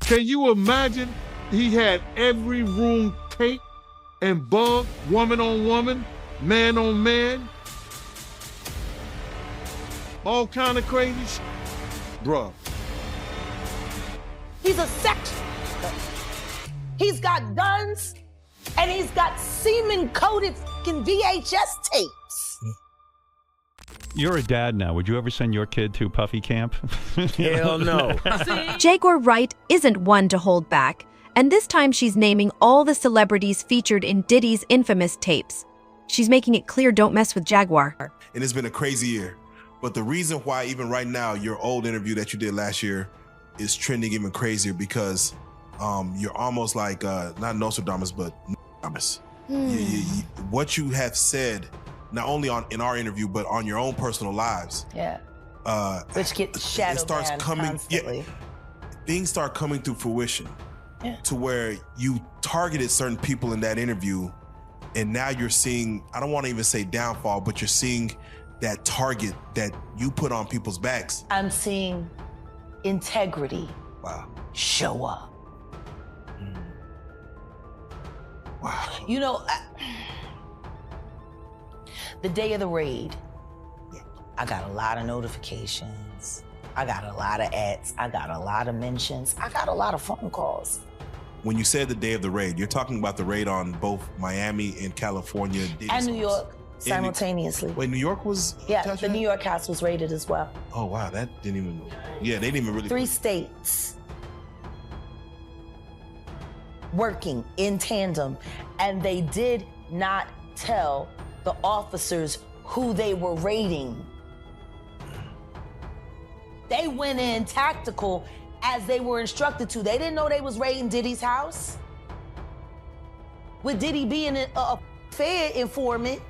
Can you imagine? He had every room taped and bugged, woman on woman, man on man. All kind of crazy shit. Bruh. He's a sex. He's got guns, and he's got semen-coated fucking VHS tapes. You're a dad now. Would you ever send your kid to Puffy camp? Hell no. Jaguar Wright isn't one to hold back, and this time she's naming all the celebrities featured in Diddy's infamous tapes. She's making it clear don't mess with Jaguar. And it's been a crazy year. But the reason why even right now, your old interview that you did last year is trending even crazier because you're almost like, not Nostradamus, but Nostradamus. What you have said, not only in our interview, but on your own personal lives. Yeah. Which gets shadow banned constantly. Things start coming to fruition to where you targeted certain people in that interview, and now you're seeing, I don't want to even say downfall, but you're seeing that target that you put on people's backs. I'm seeing integrity show up. Wow. You know, the day of the raid, I got a lot of notifications. I got a lot of ads. I got a lot of mentions. I got a lot of phone calls. When you said the day of the raid, you're talking about the raid on both Miami and California. And New York, simultaneously. Wait, New York was? Yeah, the New York house was raided as well. Oh, wow, that didn't even, they didn't even really. 3 states working in tandem, and they did not tell the officers who they were raiding. They went in tactical as they were instructed to. They didn't know they was raiding Diddy's house. With Diddy being a Fed informant,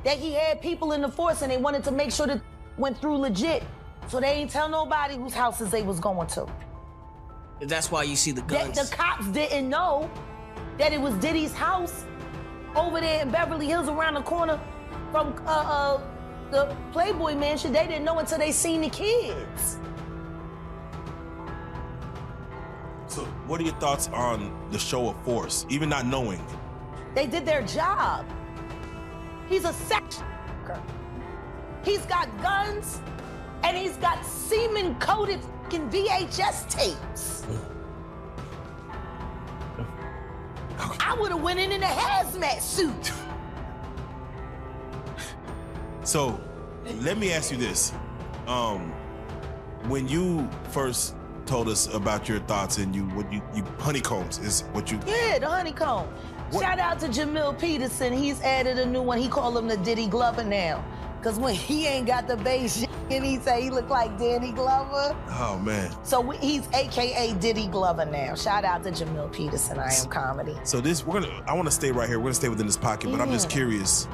that he had people in the force and they wanted to make sure that went through legit. So they ain't tell nobody whose houses they was going to. That's why you see the guns. The cops didn't know that it was Diddy's house over there in Beverly Hills around the corner from the Playboy Mansion. They didn't know until they seen the kids. So what are your thoughts on the show of force, even not knowing? They did their job. He's a sex worker. He's got guns, and he's got semen-coated fucking VHS tapes. I would have went in a hazmat suit. So, let me ask you this. When you first told us about your thoughts and you honeycombs is what you... Yeah, the honeycomb. Shout out to Jamil Peterson. He's added a new one. He called him the Diddy Glover now. Because when he ain't got the bass and he say he look like Danny Glover. Oh, man. So he's AKA Diddy Glover now. Shout out to Jamil Peterson, I Am Comedy. So I want to stay right here. We're going to stay within this pocket, but I'm just curious.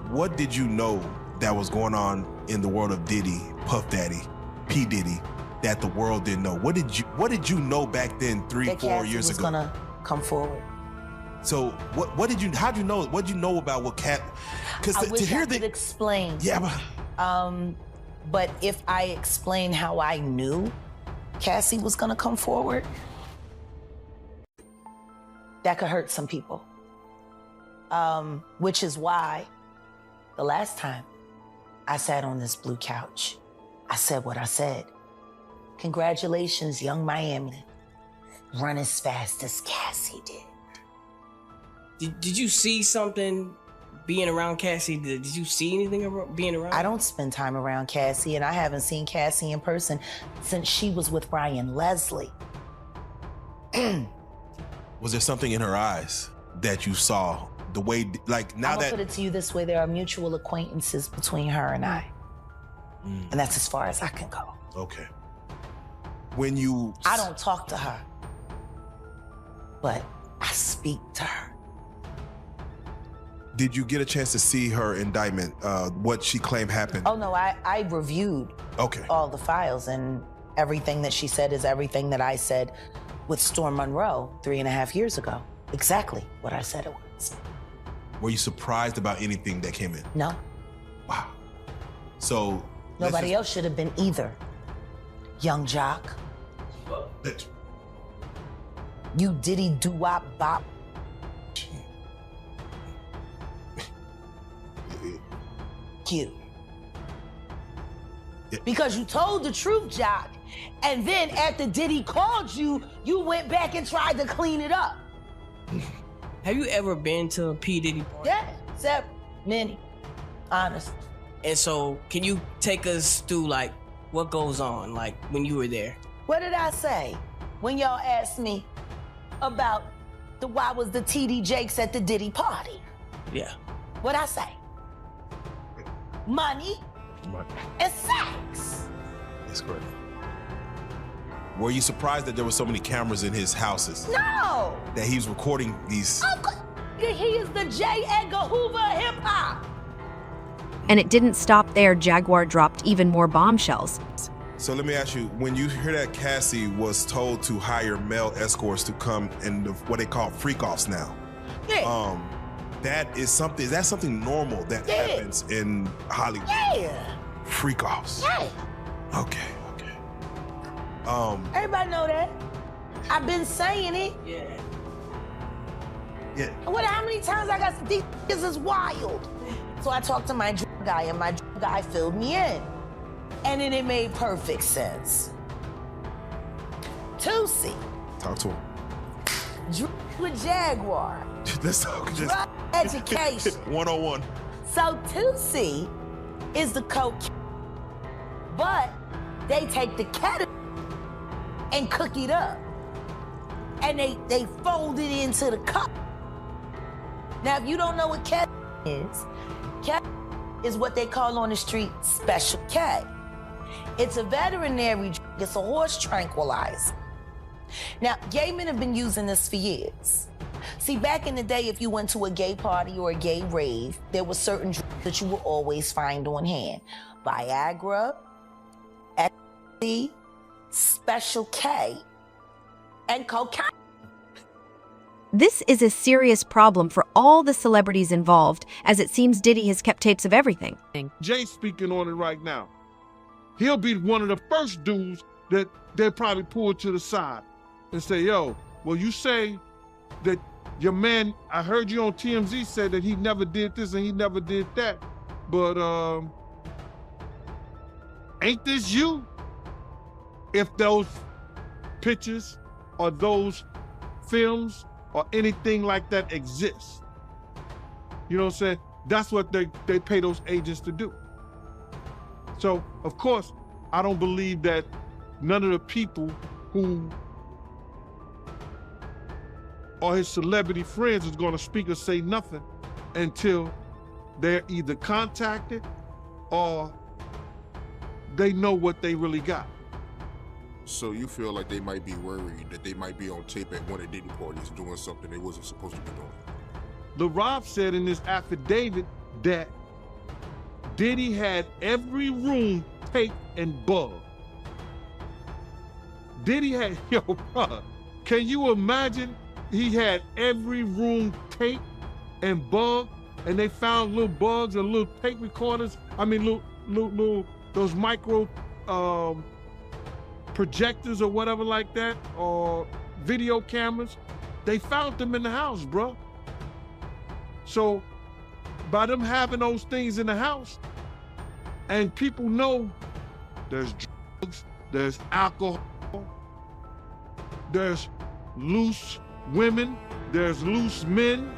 What did you know that was going on in the world of Diddy, Puff Daddy, P. Diddy, that the world didn't know? What did you know back then, 3-4 years ago? That gonna come forward. So how'd you know? What'd you know about what Cat? Because to hear I could explain. Yeah, but if I explain how I knew Cassie was gonna come forward, that could hurt some people. Which is why the last time I sat on this blue couch, I said what I said. Congratulations, young Miami. Run as fast as Cassie did. Did you see something being around Cassie? Did you see anything being around? I don't spend time around Cassie, and I haven't seen Cassie in person since she was with Ryan Leslie. Was there something in her eyes that you saw? The way, like now I'll put it to you this way, there are mutual acquaintances between her and I. And that's as far as I can go. Okay. I don't talk to her, but I speak to her. Did you get a chance to see her indictment, what she claimed happened? Oh no, I reviewed all the files, and everything that she said is everything that I said with Storm Monroe 3.5 years ago. Exactly what I said it was. Were you surprised about anything that came in? No. Wow. So nobody else should have been either. Young Jock. You Diddy doo-wop bop. You. Because you told the truth, Jock. And then after Diddy called you, you went back and tried to clean it up. Have you ever been to a P. Diddy party? Yeah, except many, honest. And so, can you take us through, like, what goes on, like, when you were there? What did I say when y'all asked me about why was the TD Jakes at the Diddy party? Yeah. What'd I say? Money and sex. That's correct. Were you surprised that there were so many cameras in his houses? No! That he was recording these? Of course. He is the J. Edgar Hoover of hip-hop. And it didn't stop there. Jaguar dropped even more bombshells. So let me ask you, when you hear that Cassie was told to hire male escorts to come in what they call freak-offs now, Yeah. is that something normal that happens in Hollywood? Yeah. Freak-offs? Yeah. Okay. Everybody know that. I've been saying it. Yeah. Yeah. How many times I got to these niggas is wild. So I talked to my drug guy, and my drug guy filled me in. And then it made perfect sense. Tusi. Talk to him. Drug with Jaguar. Let's talk. Drug education. 101. So Tusi is the coke, but they take the ketamine and cook it up. And they fold it into the cup. Now, if you don't know what ketamine is what they call on the street Special K. It's a veterinary drug. It's a horse tranquilizer. Now, gay men have been using this for years. See, back in the day, if you went to a gay party or a gay rave, there were certain drugs that you would always find on hand. Viagra, ecstasy, Special K, and cocaine. This is a serious problem for all the celebrities involved, as it seems Diddy has kept tapes of everything. Jay's speaking on it right now. He'll be one of the first dudes that they probably pull to the side and say, yo, well, you say that your man, I heard you on TMZ say that he never did this and he never did that, but ain't this you? If those pictures or those films or anything like that exists, you know what I'm saying? That's what they pay those agents to do. So, of course, I don't believe that none of the people who are his celebrity friends is gonna speak or say nothing until they're either contacted or they know what they really got. So you feel like they might be worried that they might be on tape at one of Diddy parties doing something they wasn't supposed to be doing? The Rob said in his affidavit that Diddy had every room taped and bugged. Diddy had, yo, bro, can you imagine he had every room taped and bugged, and they found little bugs and little tape recorders, little those micro projectors or whatever like that, or video cameras. They found them in the house, bro. So by them having those things in the house, and people know there's drugs, there's alcohol, there's loose women, there's loose men,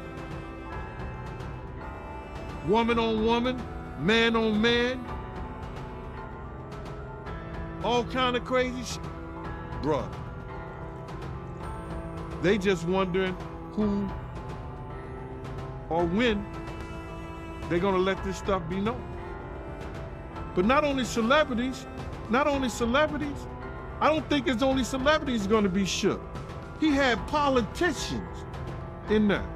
woman on woman, man on man, all kind of crazy shit. Bruh, they just wondering who or when they're gonna let this stuff be known. But not only celebrities, I don't think it's only celebrities gonna be shook. He had politicians in there.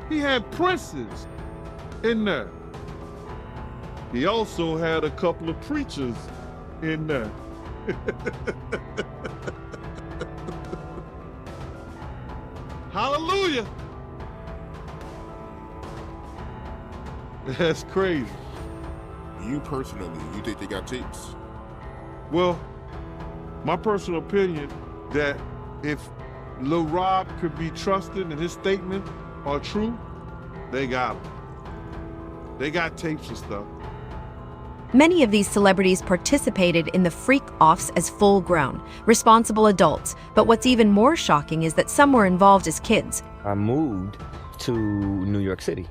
He had princes in there. He also had a couple of preachers in there. Hallelujah. That's crazy. You personally, you think they got tapes? Well, my personal opinion that if Lil Rob could be trusted and his statement are true, they got him. They got tapes and stuff. Many of these celebrities participated in the freak-offs as full-grown, responsible adults, but what's even more shocking is that some were involved as kids. I moved to New York City,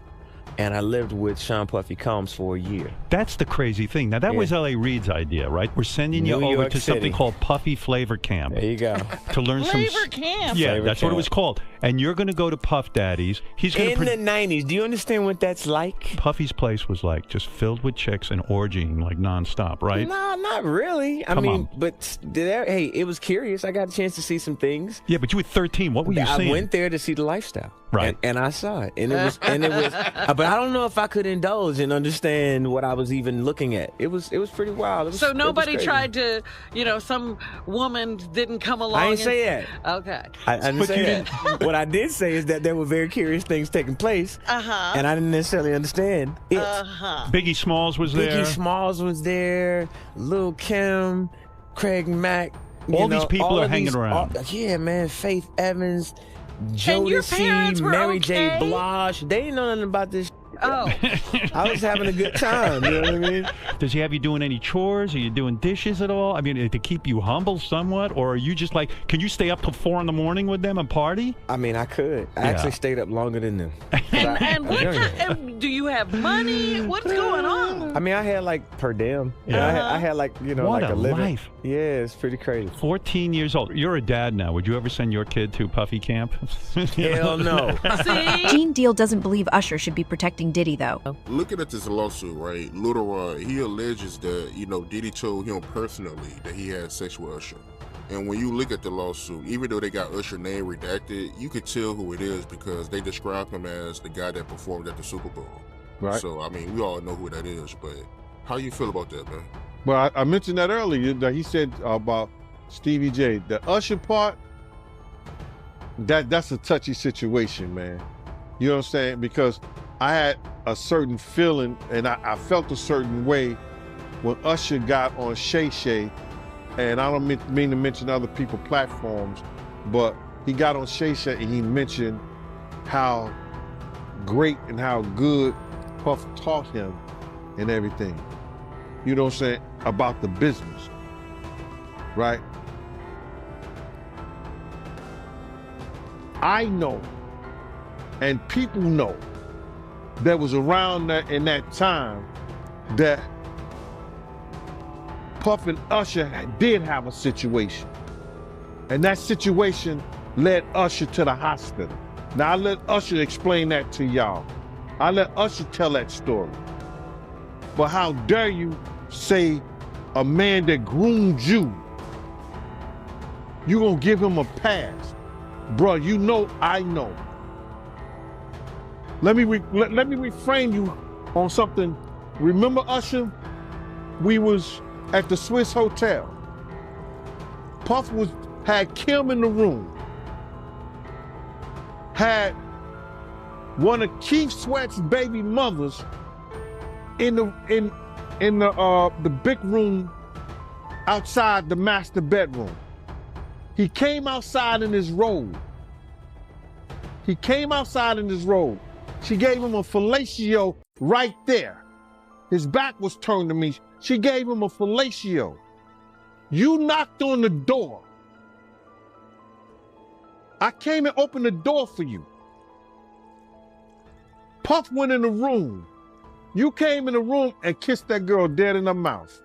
and I lived with Sean Puffy Combs for a year. That's the crazy thing. Now, that was L.A. Reid's idea, right? We're sending you New over York to something City. called Puffy Flavor Camp. There you go. To learn Flavor Camp. Yeah, Flavor that's what it Camp. was called. And you're going to go to Puff Daddy's. He's going In the 90s, do you understand what that's like? Puffy's place was like just filled with chicks and orgying like nonstop, right? No, not really. I Come mean, on. but hey, it was curious. I got a chance to see some things. Yeah, but you were 13. What were you I seeing? went there to see the lifestyle, Right. And I saw it, and it was, but I don't know if I could indulge and understand what I was even looking at. It was pretty wild. It was, So it was nobody crazy. tried to, some woman didn't come along. I didn't and say that. Okay. I didn't say that. What I did say is that there were very curious things taking place, and I didn't necessarily understand it. Biggie Smalls was there. Biggie Smalls was there. Lil' Kim, Craig Mack. All these people are hanging around. Yeah, man. Faith Evans, And your parents Jodeci, were Mary J. okay? Blige. They didn't know nothing about this. Oh. I was having a good time. You know what I mean? Does he have you doing any chores? Are you doing dishes at all? I mean, to keep you humble somewhat? Or are you just like, can you stay up till 4 a.m. with them and party? I mean, I could. I actually stayed up longer than them. And what kind, do you have money? What's going on? I mean, I had like per diem. Yeah. I had like, What like a a living. life. Yeah, it's pretty crazy. 14 years old. You're a dad now. Would you ever send your kid to Puffy Camp? Hell no. See? Gene Deal doesn't believe Usher should be protecting Diddy, though. Looking at this lawsuit, right, Lil Rod, he alleges that, Diddy told him personally that he had sex with Usher. And when you look at the lawsuit, even though they got Usher name redacted, you could tell who it is because they describe him as the guy that performed at the Super Bowl. Right. So, I mean, we all know who that is, but how you feel about that, man? Well, I mentioned that earlier, that he said about Stevie J. The Usher part, that's a touchy situation, man. You know what I'm saying? Because I had a certain feeling and I felt a certain way when Usher got on Shay Shay, and I don't mean to mention other people's platforms, but he got on Shay Shay and he mentioned how great and how good Puff taught him and everything. You know what I'm saying? About the business, right? I know, and people know, that was around in that time that Puff and Usher did have a situation. And that situation led Usher to the hospital. Now I let Usher explain that to y'all. I let Usher tell that story. But how dare you say a man that groomed you, you gonna give him a pass? Bruh, you know I know. Let me reframe you on something. Remember Usher? We was at the Swiss Hotel. Puff had Kim in the room. Had one of Keith Sweat's baby mothers in the big room outside the master bedroom. He came outside in his robe. She gave him a fellatio right there. His back was turned to me. She gave him a fellatio. You knocked on the door. I came and opened the door for you. Puff went in the room. You came in the room and kissed that girl dead in her mouth.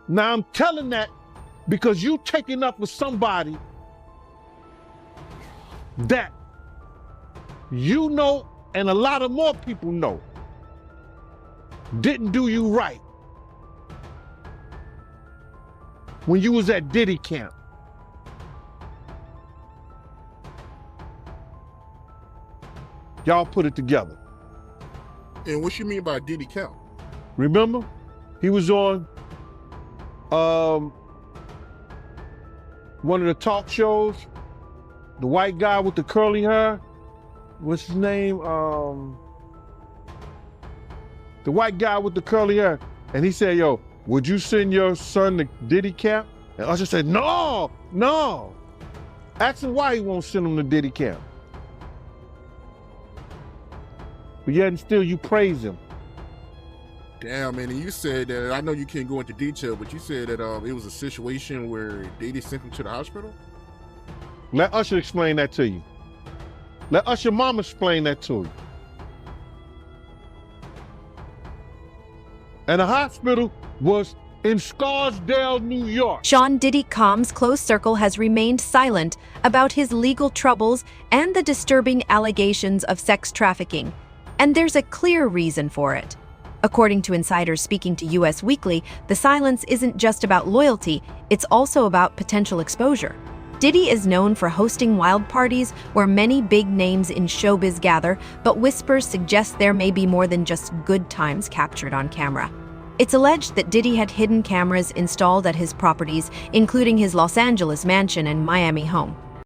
Now I'm telling that because you taking up with somebody that you know, and a lot of more people know, didn't do you right when you was at Diddy camp. Y'all put it together. And what you mean by Diddy count? Remember? He was on one of the talk shows, the white guy with the curly hair. What's his name? The white guy with the curly hair. And he said, yo, would you send your son to Diddy camp? And Usher said, no. Ask him why he won't send him to Diddy camp. But yet and still you praise him. Damn, man, and you said that, I know you can't go into detail, but you said that it was a situation where Diddy sent him to the hospital? Let Usher explain that to you. Let Usher mama explain that to you. And the hospital was in Scarsdale, New York. Sean Diddy Combs' close circle has remained silent about his legal troubles and the disturbing allegations of sex trafficking, and there's a clear reason for it. According to insiders speaking to US Weekly, the silence isn't just about loyalty, it's also about potential exposure. Diddy is known for hosting wild parties where many big names in showbiz gather, but whispers suggest there may be more than just good times captured on camera. It's alleged that Diddy had hidden cameras installed at his properties, including his Los Angeles mansion and Miami home.